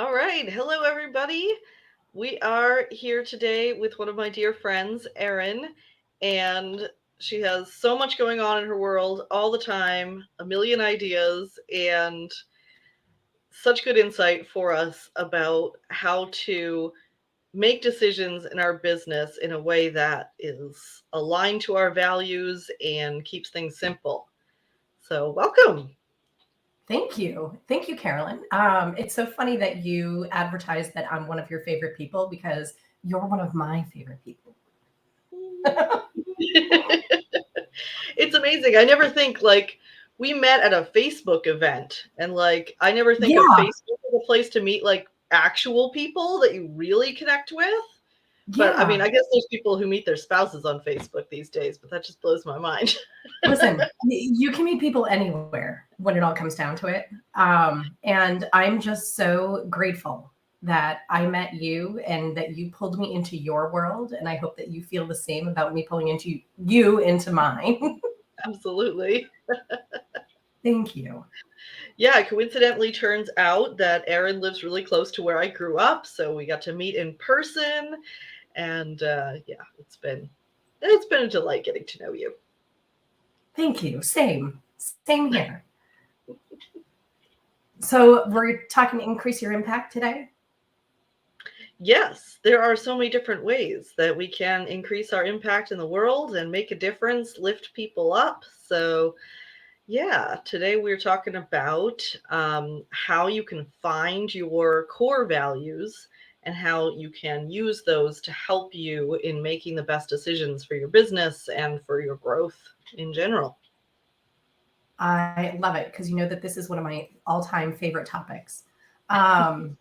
All right. Hello, everybody. We are here today with one of my dear friends, Erin, and she has so much going on in her world all the time, a million ideas, and such good insight for us about how to make decisions in our business in a way that is aligned to our values and keeps things simple. So, welcome. Thank you. Thank you, Carolyn. It's so funny that you advertise that I'm one of your favorite people because you're one of my favorite people. It's amazing. I never think like we met at a Facebook event and like I never think of Yeah, Facebook as a place to meet like actual people that you really connect with. But I mean, yeah. I guess there's people who meet their spouses on Facebook these days, but that just blows my mind. Listen, you can meet people anywhere when it all comes down to it. And I'm just so grateful that I met you and that you pulled me into your world. And I hope that you feel the same about me pulling you into mine. Absolutely. Thank you. Yeah, it coincidentally turns out that Erin lives really close to where I grew up, so we got to meet in person and yeah, it's been a delight getting to know you. Thank you. Same. Same here. So we're talking to increase your impact today. Yes, there are so many different ways that we can increase our impact in the world and make a difference, lift people up. So, yeah, today we're talking about how you can find your core values and how you can use those to help you in making the best decisions for your business and for your growth in general. I love it because you know that this is one of my all-time favorite topics. Um,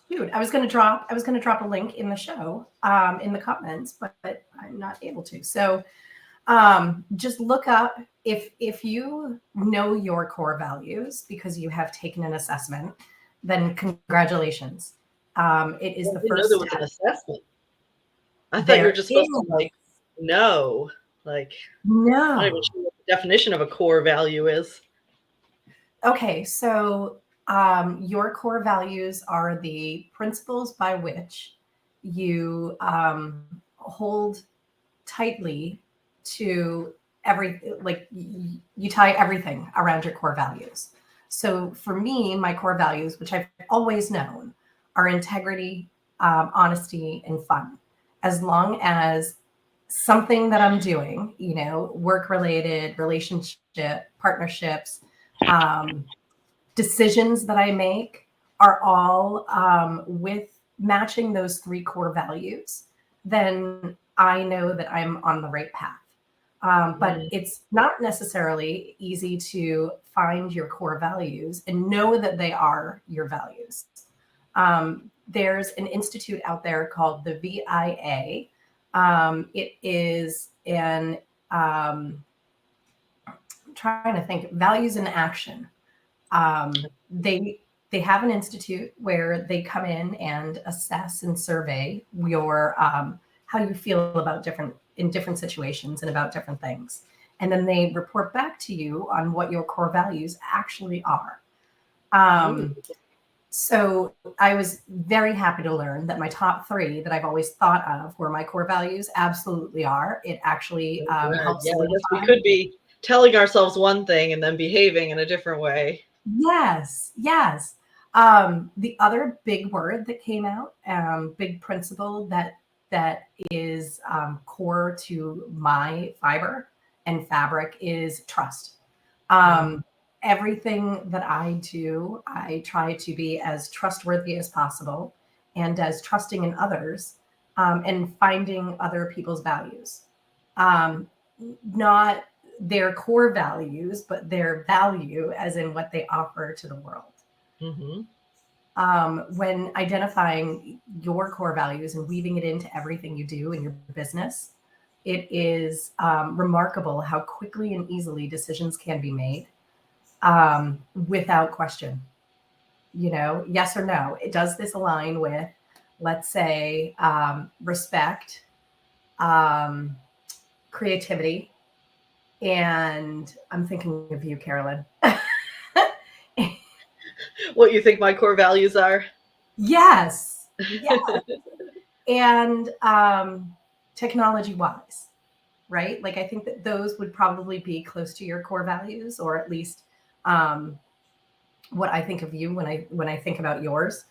Dude, I was gonna drop a link in the show in the comments, but I'm not able to. So just look up if you know your core values because you have taken an assessment, then congratulations. It is I the didn't know first there was an step. assessment. I thought you were There just supposed to is like know. Like, I'm not even no. sure what the definition of a core value is. Okay, so your core values are the principles by which you hold tightly to you tie everything around your core values. So for me, my core values, which I've always known, are integrity, honesty, and fun. As long as something that I'm doing, work related, relationship, partnerships, um, decisions that I make are all with matching those three core values, then I know that I'm on the right path. But Mm, it's not necessarily easy to find your core values and know that they are your values. There's an institute out there called the VIA. It is an I'm trying to think values in action. They have an institute where they come in and assess and survey your how you feel about different situations and about different things, and then they report back to you on what your core values actually are. ooh, So I was very happy to learn that my top three that I've always thought of where my core values absolutely are. It actually good. helps Yeah, I guess we solidify. could be telling ourselves one thing and then behaving in a different way. Yes, yes. The other big word that came out, big principle that is core to my fiber and fabric is trust. Mm, Um, Everything that I do, I try to be as trustworthy as possible and as trusting in others, and finding other people's values. Um, Not their core values, but their value as in what they offer to the world. mm-hmm. When identifying your core values and weaving it into everything you do in your business, it is remarkable how quickly and easily decisions can be made without question. Yes or no. Does this align with, let's say, respect, um, creativity, and I'm thinking of you, Carolyn. What you think my core values are? Yes. Yeah. And technology wise, right? Like I think that those would probably be close to your core values, or at least um, what I think of you when I think about yours.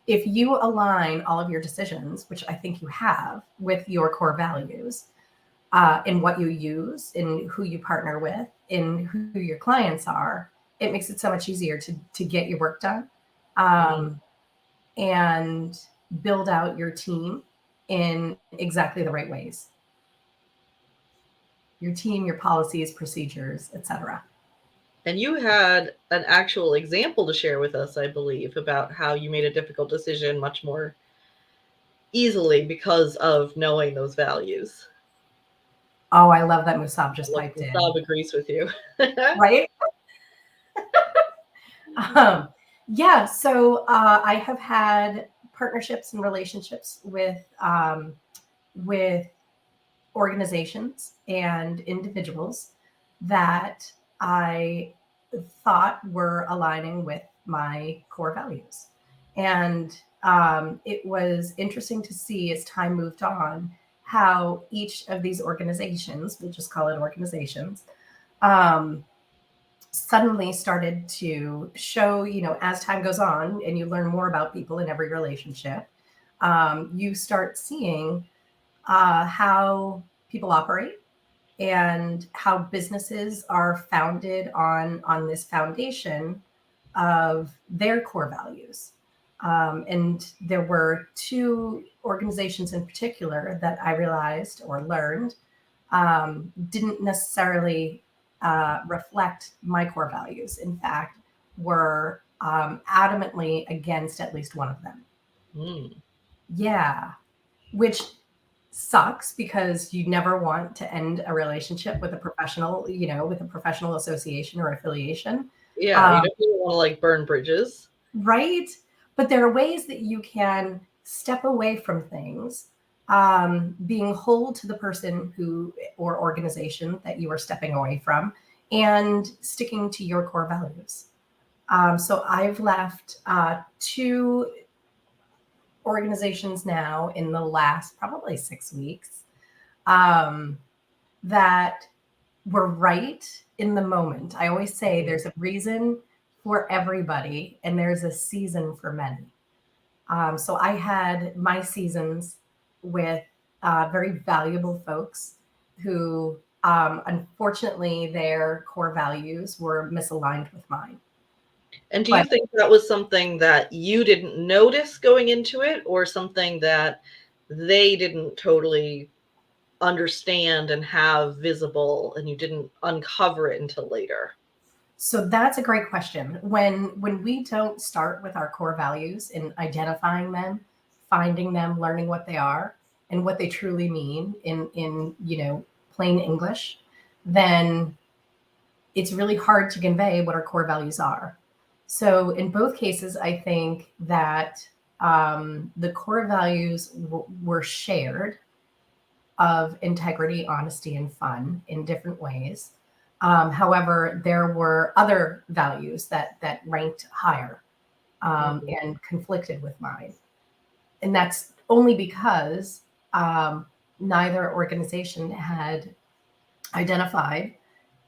If you align all of your decisions, which I think you have, with your core values, in what you use, in who you partner with, in who your clients are, it makes it so much easier to get your work done, Mm. um, and build out your team in exactly the right ways. Your team, your policies, procedures, etc. And you had an actual example to share with us, I believe, about how you made a difficult decision much more easily because of knowing those values. Oh, I love that Musab just Look, piped in. Saab agrees with you. Right? Um, yeah, so I have had partnerships and relationships with organizations and individuals that I thought were aligning with my core values. And it was interesting to see as time moved on how each of these organizations, we'll just call it organizations, um, suddenly started to show, as time goes on and you learn more about people in every relationship, you start seeing how people operate and how businesses are founded on this foundation of their core values. And there were two organizations in particular that I realized or learned didn't necessarily reflect my core values. In fact, were adamantly against at least one of them. Mm. Yeah, which sucks because you never want to end a relationship with a professional, with a professional association or affiliation. Yeah, you Um, definitely want to like burn bridges. right? But there are ways that you can step away from things, being whole to the person who or organization that you are stepping away from, and sticking to your core values. So I've left two organizations now in the last probably 6 weeks, um, that were right in the moment. I always say Mhm. there's a reason for everybody and there's a season for many. So I had my seasons with very valuable folks who, unfortunately, their core values were misaligned with mine. And do you But think that was something that you didn't notice going into it, or something that they didn't totally understand and have visible, and you didn't uncover it until later? so that's a great question. When we don't start with our core values and identifying them, finding them, learning what they are and what they truly mean in plain English, then it's really hard to convey what our core values are. So in both cases, I think that the core values were shared of integrity, honesty, and fun in different ways. However, there were other values that ranked higher, Mhm. and conflicted with mine, and that's only because um, neither organization had identified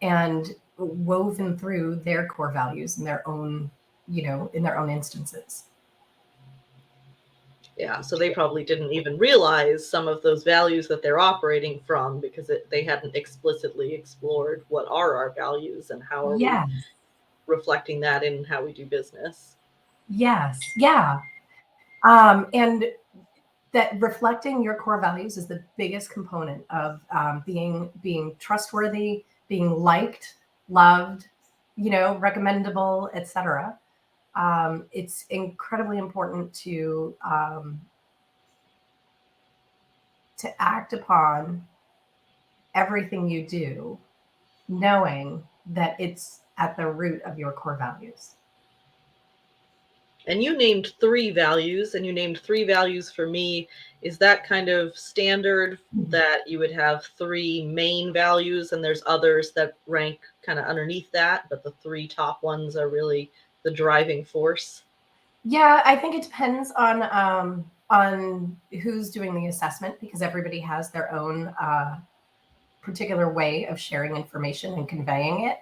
and woven through their core values in their own, in their own instances. Yeah, so they probably didn't even realize some of those values that they're operating from because they hadn't explicitly explored what are our values and how are we Yes, reflecting that in how we do business. yes, yeah. And that reflecting your core values is the biggest component of being trustworthy, being liked, loved, recommendable, etc. It's incredibly important to act upon everything you do, knowing that it's at the root of your core values. And you named three values, and you named three values for me. Is that kind of standard that you would have three main values and there's others that rank kind of underneath that, but the three top ones are really the driving force? Yeah, I think it depends on who's doing the assessment because everybody has their own particular way of sharing information and conveying it.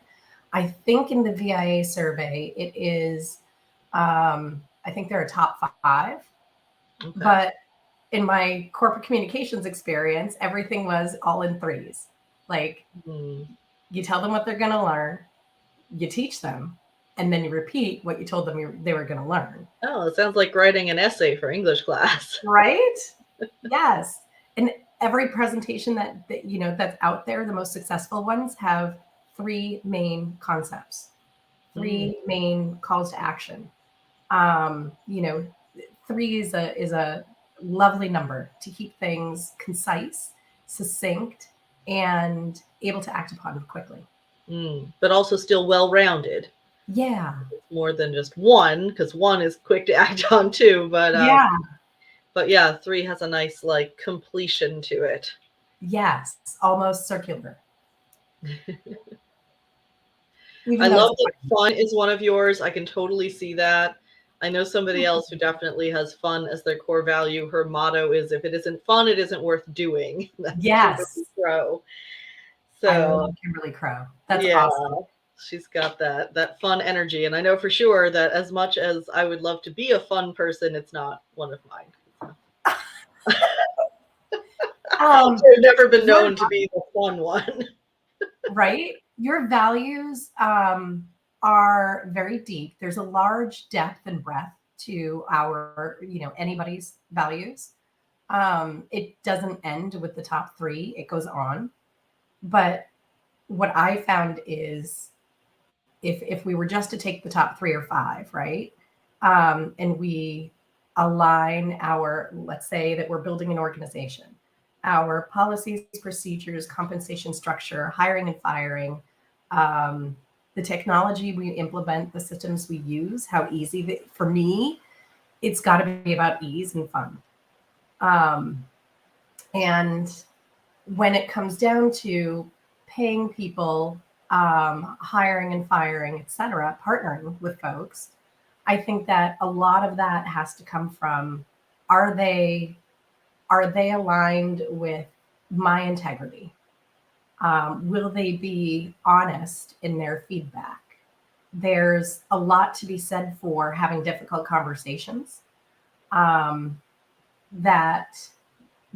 I think in the VIA survey, it is, I think there are top five, Okay. but in my corporate communications experience, everything was all in threes. Like Hmm. you tell them what they're going to learn, you teach them, and then you repeat what you told them they were going to learn. Oh, it sounds like writing an essay for English class. Right? Yes. And every presentation that's out there, the most successful ones have three main concepts, Mm, three main calls to action. You know, three is a lovely number to keep things concise, succinct, and able to act upon quickly. but also still well rounded. Yeah. More than just one, because one is quick to act on too. Yeah. But yeah, three has a nice like completion to it. Yes. Almost circular, I even though it's love a that question. fun is one of yours. I can totally see that. I know somebody else who definitely has fun as their core value. Her motto is if it isn't fun, it isn't worth doing. That's Kimberly Yes. Crow. I So love Kimberly Crow. That's yeah, awesome. she's got that fun energy. And I know for sure that as much as I would love to be a fun person, it's not one of mine. Um, I've never been your known to be the fun one. right? Your values are very deep. There's a large depth and breadth to anybody's values. It doesn't end with the top three, it goes on. But what I found is if we were just to take the top three or five, right? And we align our, let's say that we're building an organization, our policies, procedures, compensation structure, hiring and firing, um, the technology we implement, the systems we use, how easy, for me, it's got to be about ease and fun. Um, and when it comes down to paying people, hiring and firing, et cetera, partnering with folks, I think that a lot of that has to come from, are they are they aligned with my integrity? Will they be honest in their feedback? There's a lot to be said for having difficult conversations um, that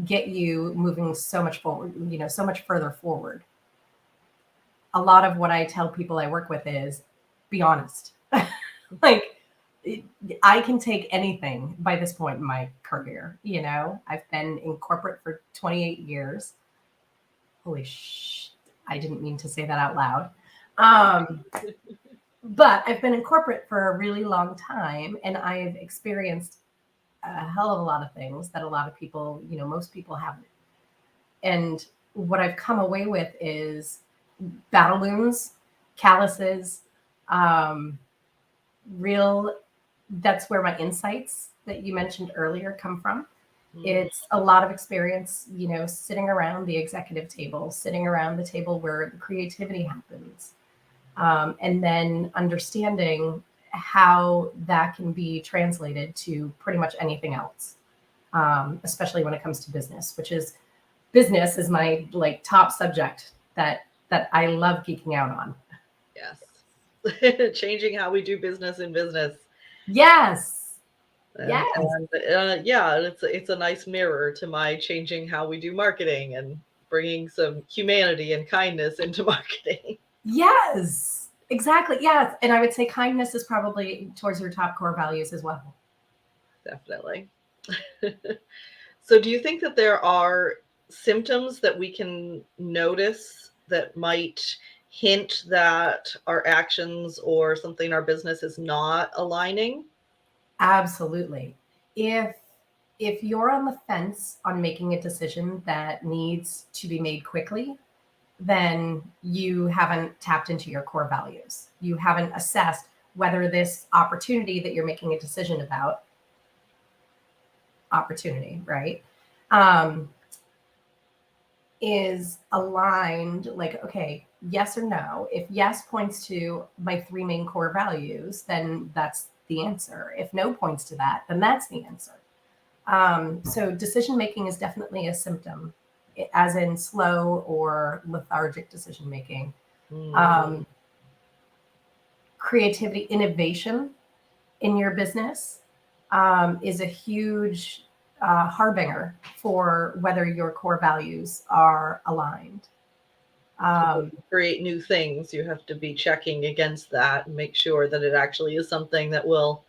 get you moving so much forward, so much further forward. A lot of what I tell people I work with is be honest. Like, I can take anything by this point in my career. I've been in corporate for 28 years. Holy I didn't mean to say that out loud. Um, but I've been in corporate for a really long time and I've experienced a hell of a lot of things that a lot of people, most people haven't. And what I've come away with is battle wounds, calluses, um, real. That's where my insights that you mentioned earlier come from. Mm, It's a lot of experience, sitting around the executive table, sitting around the table where the creativity happens, and then understanding how that can be translated to pretty much anything else, especially when it comes to business is my like top subject that I love geeking out on. yes. Changing how we do business in business. Yes. Yes. And yeah, it's a nice mirror to my changing how we do marketing and bringing some humanity and kindness into marketing. Yes. Exactly. Yes. And I would say kindness is probably towards your top core values as well. Definitely. So, do you think that there are symptoms that we can notice that might hint that our actions or something in our business is not aligning? Absolutely. If if you're on the fence on making a decision that needs to be made quickly, then you haven't tapped into your core values. You haven't assessed whether this opportunity that you're making a decision about, opportunity, right? Um, is aligned, like, okay, yes or no. If yes points to my three main core values, then that's the answer. If no points to that, then that's the answer. So decision making is definitely a symptom, as in slow or lethargic decision making. Mm. Um, Creativity, innovation in your business is a huge harbinger for whether your core values are aligned. So when Um, you create new things, you have to be checking against that and make sure that it actually is something that will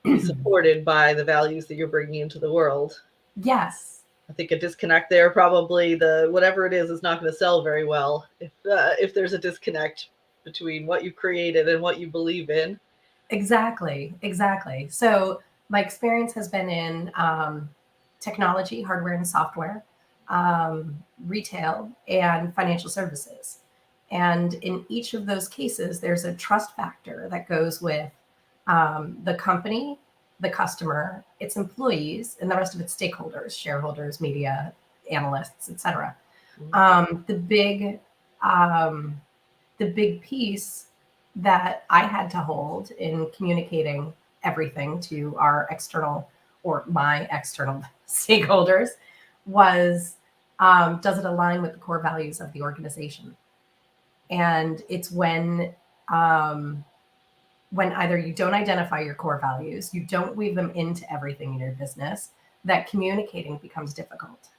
be supported by the values that you're bringing into the world. yes, I think a disconnect there, probably the whatever it is not going to sell very well if there's a disconnect between what you created and what you believe in. exactly, exactly. So my experience has been in technology, hardware and software, retail, and financial services. And in each of those cases, there's a trust factor that goes with the company, the customer, its employees, and the rest of its stakeholders, shareholders, media, analysts, etc. Mm. Um, the big um, the big piece that I had to hold in communicating everything to our external or my external stakeholders was, does it align with the core values of the organization? And it's um, when either you don't identify your core values, you don't weave them into everything in your business, that communicating becomes difficult.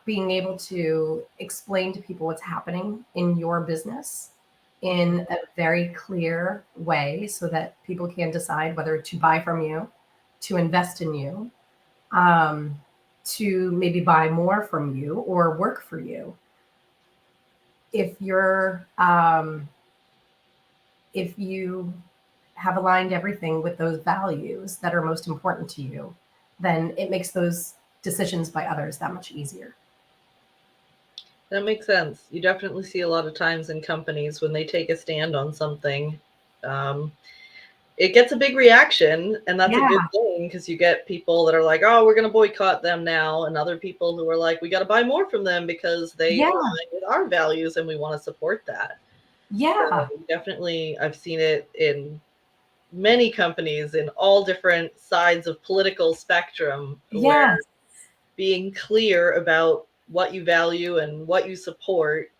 Being able to explain to people what's happening in your business Mhm. in a very clear way so that people can decide whether to buy from you, to invest in you, um, to maybe buy more from you or work for you. If you're if you have aligned everything with those values that are most important to you, then it makes those decisions by others that much easier. That makes sense. You definitely see a lot of times in companies when they take a stand on something, um, it gets a big reaction, and that's a Yeah, good thing because you get people that are like, "Oh, we're going to boycott them now," and other people who are like, "We got to buy more from them because they yeah, align with our values and we want to support that." So yeah, definitely, I've seen it in many companies in all different sides of political spectrum where yes. being clear about what you value and what you support,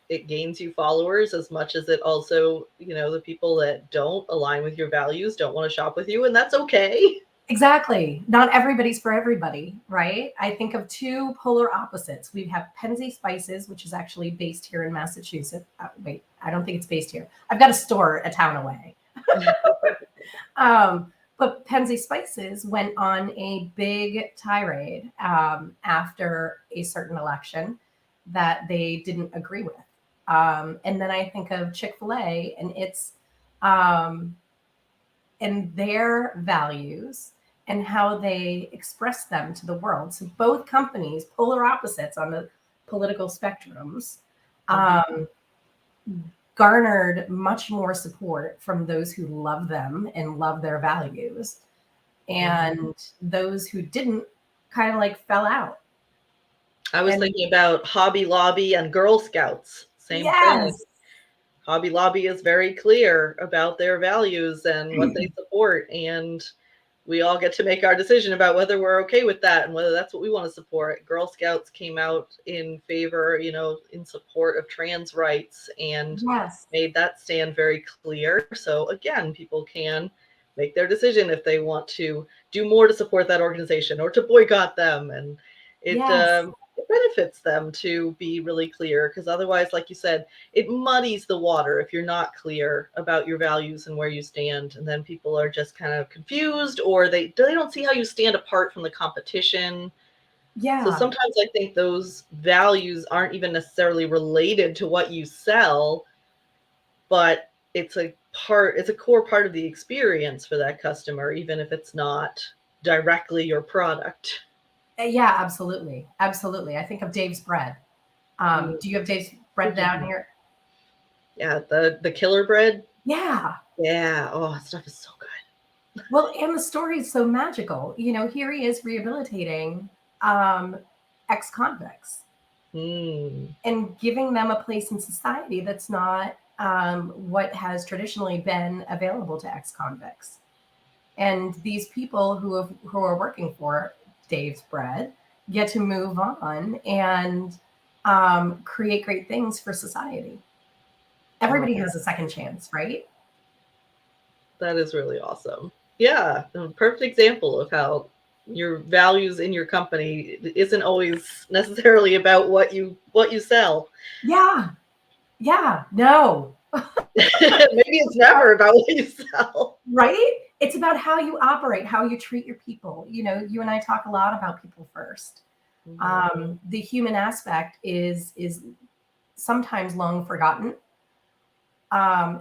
it gains you followers as much as it also, the people that don't align with your values don't want to shop with you, and that's okay. Exactly. Not everybody's for everybody, right? I think of two polar opposites. We have Penzi Spices, which is actually based here in Massachusetts. Wait, I don't think it's based here. I've got a store a town away. But Penzi Spices went on a big tirade after a certain election that they didn't agree with. And then I think of Chick fil A um, and their values and how they express them to the world. So both companies, polar opposites on the political spectrums, Mhm. um, garnered much more support from those who love them and love their values, Mhm. and those who didn't kind of like fell out. I was And thinking about Hobby Lobby and Girl Scouts. Same thing. yes, Hobby Lobby is very clear about their values and what they support, and we all get to make our decision about whether we're okay with that and whether that's what we want to support. Girl Scouts came out in favor, in support of trans rights and yes, made that stand very clear. So again, people can make their decision if they want to do more to support that organization or to boycott them, and it yes, um, it benefits them to be really clear because otherwise, like you said, it muddies the water if you're not clear about your values and where you stand, and then people are just kind of confused or they don't see how you stand apart from the competition. So yeah, sometimes I think those values aren't even necessarily related to what you sell, but it's a core part of the experience for that customer, even if it's not directly your product. yeah, absolutely, absolutely. I think of Dave's bread. Mm. Do you have Dave's bread down here? Yeah, the killer bread. Yeah. Yeah, oh, that stuff is so good. Well, and the story is so magical. You know, here he is rehabilitating. Um, ex-convicts Mm. and giving them a place in society that's not what has traditionally been available to ex-convicts. And these people who are working for Dave's Bread get to move on and create great things for society. Oh, Everybody has a second chance, right? that is really awesome. Yeah, a perfect example of how your values in your company isn't always necessarily about what you sell. Yeah, yeah, no, Maybe it's never about what you sell. right? It's about how you operate, how you treat your people. You know, you and I talk a lot about people first. Mhm. The human aspect is sometimes long forgotten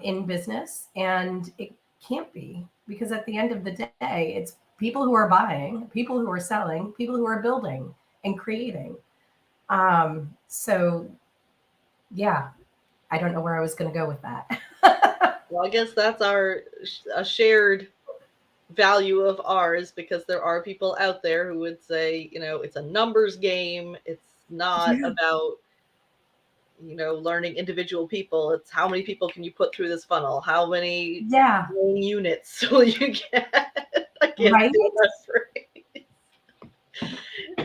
in business, and it can't be because at the end of the day, it's people who are buying, people who are selling, people who are building and creating. So yeah, I don't know where I was going to go with that. Well, I guess that's a shared value of ours because there are people out there who would say, it's a numbers game. It's not Yeah, about, learning individual people. It's how many people can you put through this funnel? How many yeah, units will you get? I can't right, say that phrase.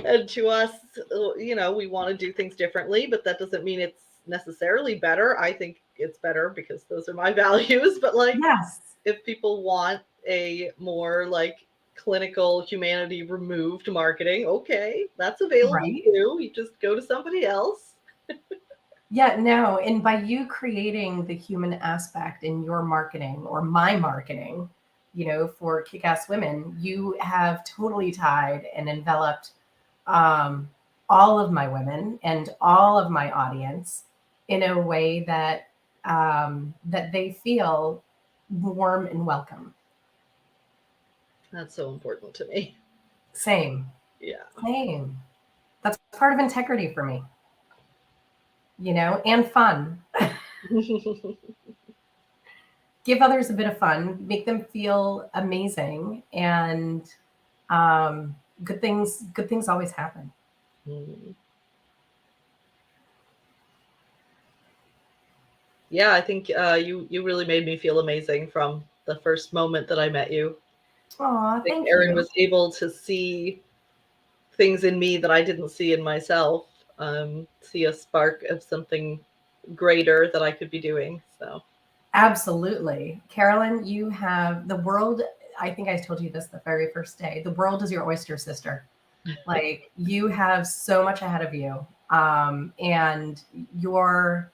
And to us, we want to do things differently, but that doesn't mean it's necessarily better. I think it's better because those are my values. But like, yes, if people want a more like clinical humanity removed marketing, okay, that's available right. too. You just go to somebody else. Yeah, no. And by you creating the human aspect in your marketing or my marketing, you know, for Kick Ass Women, you have totally tied and enveloped um, all of my women and all of my audience in a way that they feel warm and welcome. That's so important to me. Same, Yeah. same. That's part of integrity for me, you know, and fun. Give others a bit of fun, make them feel amazing, and um, good things always happen. Yeah, I think you really made me feel amazing from the first moment that I met you. Aw, I think thank Erin you. was able to see things in me that I didn't see in myself, see a spark of something greater that I could be doing. So, Absolutely. Carolyn, you have the world. I think I told you this the very first day. The world is your oyster, sister. Like you have so much ahead of you. And your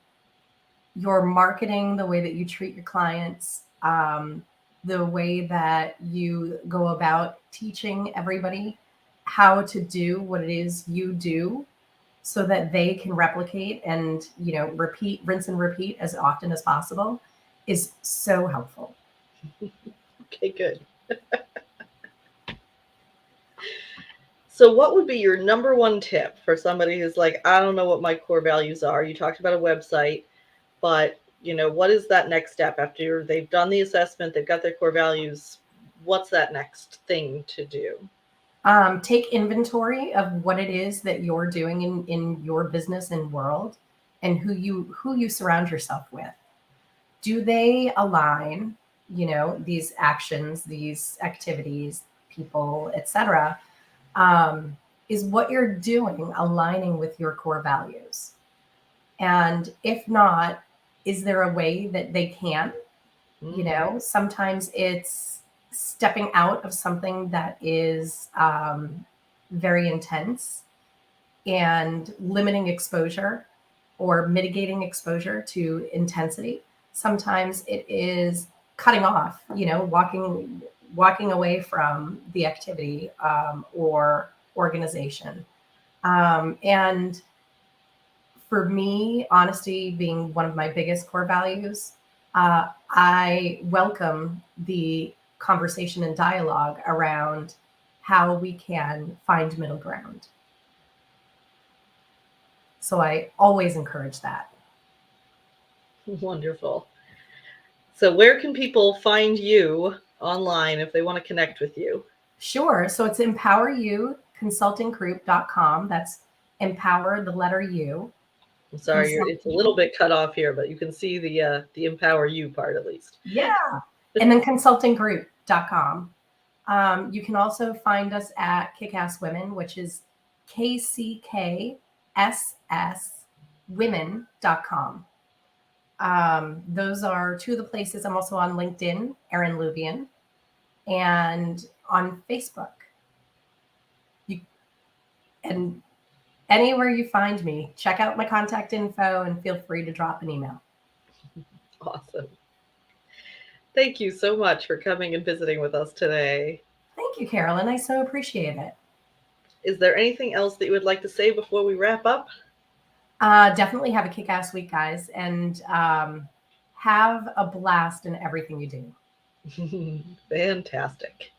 marketing, the way that you treat your clients, the way that you go about teaching everybody how to do what it is you do so that they can replicate and, you know, repeat, rinse and repeat as often as possible is so helpful. okay, good. So, what would be your number one tip for somebody who's like, I don't know what my core values are? You talked about a website, but what is that next step after they've done the assessment, they've got their core values? What's that next thing to do? Take inventory of what it is that you're doing in your business and world and who you surround yourself with. Do they align, you know, these actions, these activities, people, etc.? Is what you're doing aligning with your core values? And if not, is there a way that they can? You Mm, know, sometimes it's stepping out of something that is very intense and limiting exposure or mitigating exposure to intensity. Sometimes it is cutting off, you know, walking away from the activity or organization. And for me, honesty being one of my biggest core values, I welcome the conversation and dialogue around how we can find middle ground. So I always encourage that. wonderful. So, where can people find you online if they want to connect with you? Sure. So it's empoweryouconsultinggroup.com. That's Empower, the letter U, I'm sorry, it's a little consulting. bit cut off here, but you can see the empower you part at least. Yeah. And then consultinggroup.com. You can also find us at Kickass Women, which is KCKSSwomen.com. Those are two of the places. I'm also on LinkedIn, Erin Lubien, and on Facebook. You, and anywhere you find me, check out my contact info and feel free to drop an email. Awesome. Thank you so much for coming and visiting with us today. Thank you, Carolyn. I so appreciate it. Is there anything else that you would like to say before we wrap up? Definitely have a kick ass week, guys, and have a blast in everything you do. Fantastic.